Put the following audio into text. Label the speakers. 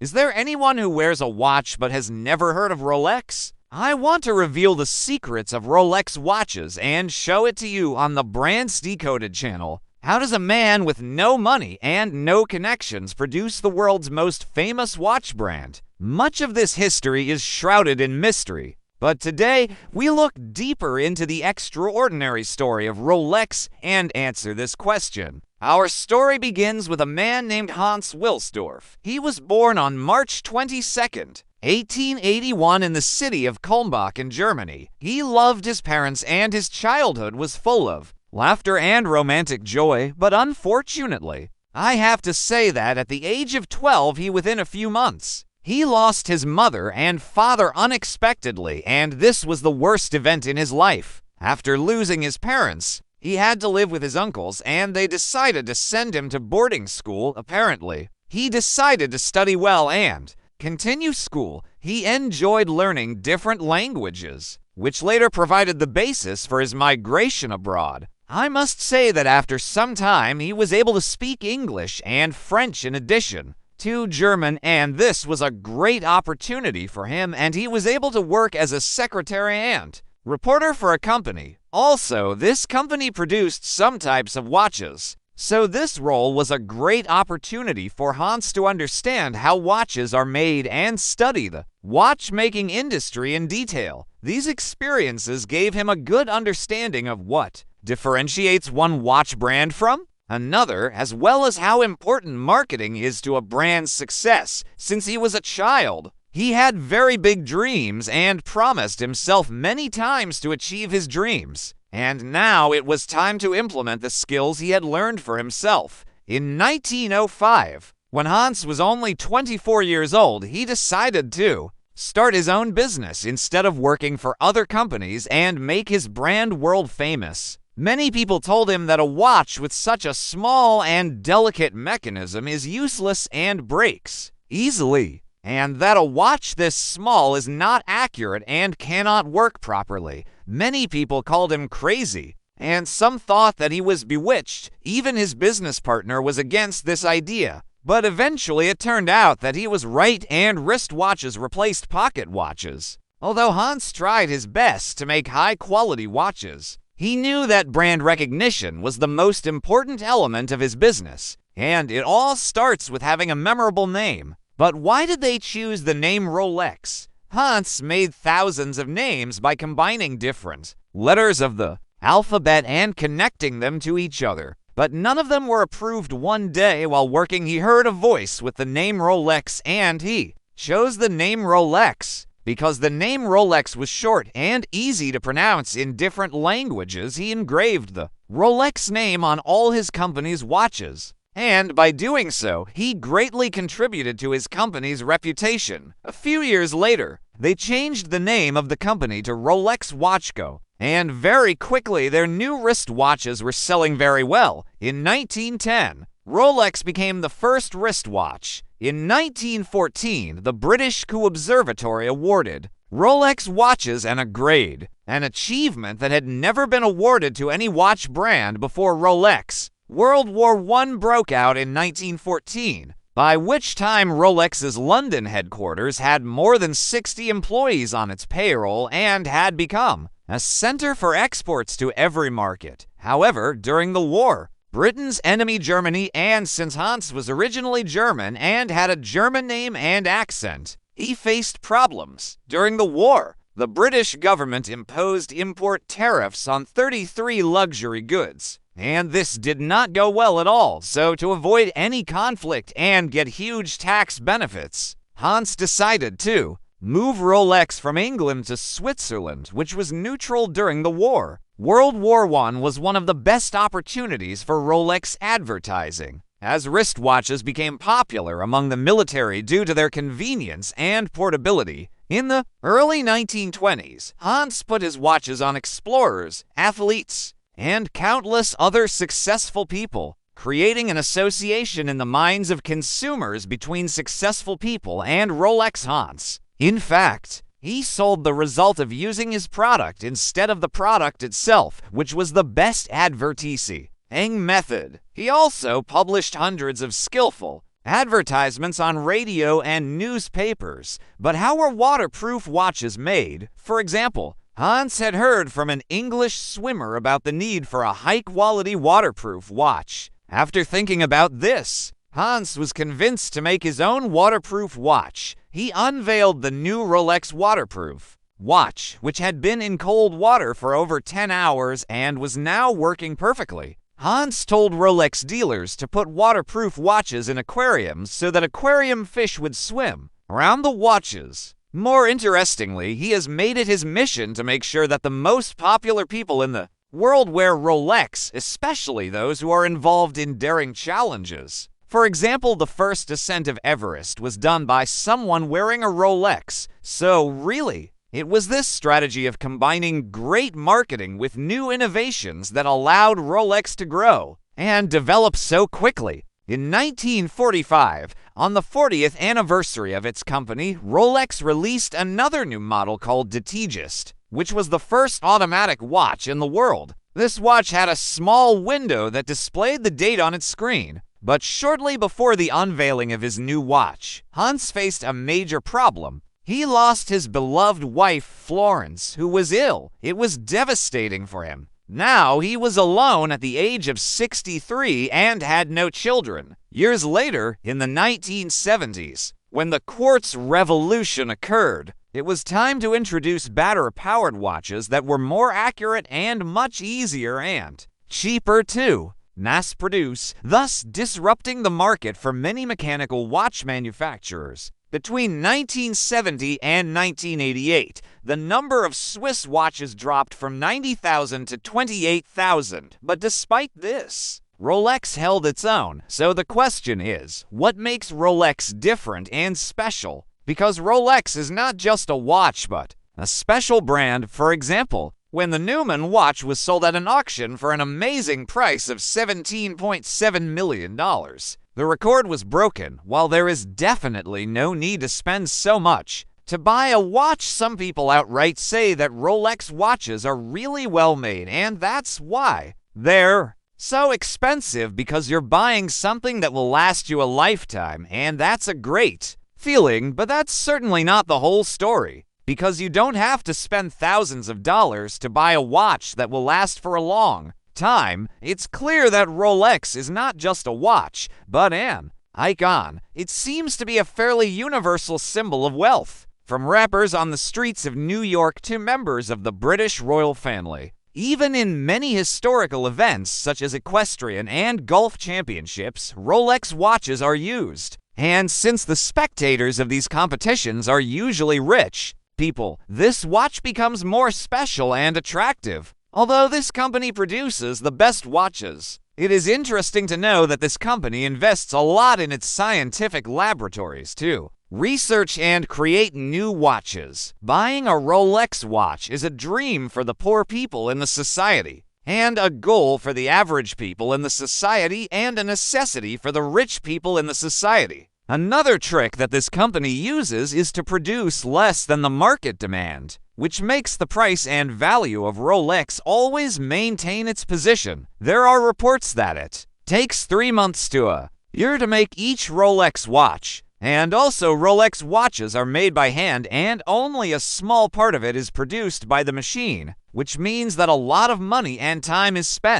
Speaker 1: Is there anyone who wears a watch but has never heard of Rolex? I want to reveal the secrets of Rolex watches and show it to you on the Brands Decoded channel. How does a man with no money and no connections produce the world's most famous watch brand? Much of this history is shrouded in mystery, but today we look deeper into the extraordinary story of Rolex and answer this question. Our story begins with a man named Hans Wilsdorf. He was born on March 22nd, 1881 in the city of Kulmbach in Germany. He loved his parents and his childhood was full of laughter and romantic joy, but unfortunately, I have to say that at the age of 12, within a few months, he lost his mother and father unexpectedly, and this was the worst event in his life. After losing his parents, he had to live with his uncles, and they decided to send him to boarding school, apparently. He decided to study well and continue school. He enjoyed learning different languages, which later provided the basis for his migration abroad. I must say that after some time, he was able to speak English and French in addition to German, and this was a great opportunity for him, and he was able to work as a secretary and reporter for a company. Also, this company produced some types of watches, so this role was a great opportunity for Hans to understand how watches are made and study the watchmaking industry in detail. These experiences gave him a good understanding of what differentiates one watch brand from another, as well as how important marketing is to a brand's success. Since he was a child, he had very big dreams and promised himself many times to achieve his dreams. And now it was time to implement the skills he had learned for himself. In 1905, when Hans was only 24 years old, he decided to start his own business instead of working for other companies and make his brand world famous. Many people told him that a watch with such a small and delicate mechanism is useless and breaks easily, and that a watch this small is not accurate and cannot work properly. Many people called him crazy, and some thought that he was bewitched. Even his business partner was against this idea. But eventually it turned out that he was right, and wristwatches replaced pocket watches. Although Hans tried his best to make high-quality watches, he knew that brand recognition was the most important element of his business, and it all starts with having a memorable name. But why did they choose the name Rolex? Hans made thousands of names by combining different letters of the alphabet and connecting them to each other. But none of them were approved. One day while working, he heard a voice with the name Rolex, and he chose the name Rolex. Because the name Rolex was short and easy to pronounce in different languages, he engraved the Rolex name on all his company's watches. And by doing so, he greatly contributed to his company's reputation. A few years later, they changed the name of the company to Rolex Watch Co., and very quickly their new wristwatches were selling very well. In 1910, Rolex became the first wristwatch. In 1914, the British Kew Observatory awarded Rolex watches a grade, an achievement that had never been awarded to any watch brand before Rolex. World War I broke out in 1914, by which time Rolex's London headquarters had more than 60 employees on its payroll and had become a center for exports to every market. However, during the war, Britain's enemy Germany, and since Hans was originally German and had a German name and accent, he faced problems. During the war, the British government imposed import tariffs on 33 luxury goods, and this did not go well at all. So to avoid any conflict and get huge tax benefits, Hans decided to move Rolex from England to Switzerland, which was neutral during the war. World War I was one of the best opportunities for Rolex advertising, as wristwatches became popular among the military due to their convenience and portability. In the early 1920s, Hans put his watches on explorers, athletes, and countless other successful people, creating an association in the minds of consumers between successful people and Rolex. Hans, in fact, he sold the result of using his product instead of the product itself, which was the best advertising method. He also published hundreds of skillful advertisements on radio and newspapers. But how are waterproof watches made? For example, Hans had heard from an English swimmer about the need for a high-quality waterproof watch. After thinking about this, Hans was convinced to make his own waterproof watch. He unveiled the new Rolex waterproof watch, which had been in cold water for over 10 hours and was now working perfectly. Hans told Rolex dealers to put waterproof watches in aquariums so that aquarium fish would swim around the watches. More interestingly, he has made it his mission to make sure that the most popular people in the world wear Rolex, especially those who are involved in daring challenges. For example, the first ascent of Everest was done by someone wearing a Rolex. So really, it was this strategy of combining great marketing with new innovations that allowed Rolex to grow and develop so quickly. In 1945, on the 40th anniversary of its company, Rolex released another new model called Datejust, which was the first automatic watch in the world. This watch had a small window that displayed the date on its screen. But shortly before the unveiling of his new watch, Hans faced a major problem. He lost his beloved wife, Florence, who was ill. It was devastating for him. Now he was alone at the age of 63 and had no children. Years later, in the 1970s, when the quartz revolution occurred, it was time to introduce battery-powered watches that were more accurate and much easier and cheaper too. Mass-produce, thus disrupting the market for many mechanical watch manufacturers. Between 1970 and 1988, the number of Swiss watches dropped from 90,000 to 28,000. But despite this, Rolex held its own. So the question is, what makes Rolex different and special? Because Rolex is not just a watch, but a special brand. For example, when the Newman watch was sold at an auction for an amazing price of $17.7 million, the record was broken. While there is definitely no need to spend so much to buy a watch, some people outright say that Rolex watches are really well made, and that's why they're so expensive, because you're buying something that will last you a lifetime, and that's a great feeling. But that's certainly not the whole story. Because you don't have to spend thousands of dollars to buy a watch that will last for a long time. It's clear that Rolex is not just a watch, but an icon. It seems to be a fairly universal symbol of wealth, from rappers on the streets of New York to members of the British royal family. Even in many historical events, such as equestrian and golf championships, Rolex watches are used. And since the spectators of these competitions are usually rich people, this watch becomes more special and attractive. Although this company produces the best watches, it is interesting to know that this company invests a lot in its scientific laboratories to research and create new watches. Buying a Rolex watch is a dream for the poor people in the society, and a goal for the average people in the society, and a necessity for the rich people in the society. Another trick that this company uses is to produce less than the market demand, which makes the price and value of Rolex always maintain its position. There are reports that it takes 3 months to a year to make each Rolex watch, and also Rolex watches are made by hand and only a small part of it is produced by the machine, which means that a lot of money and time is spent.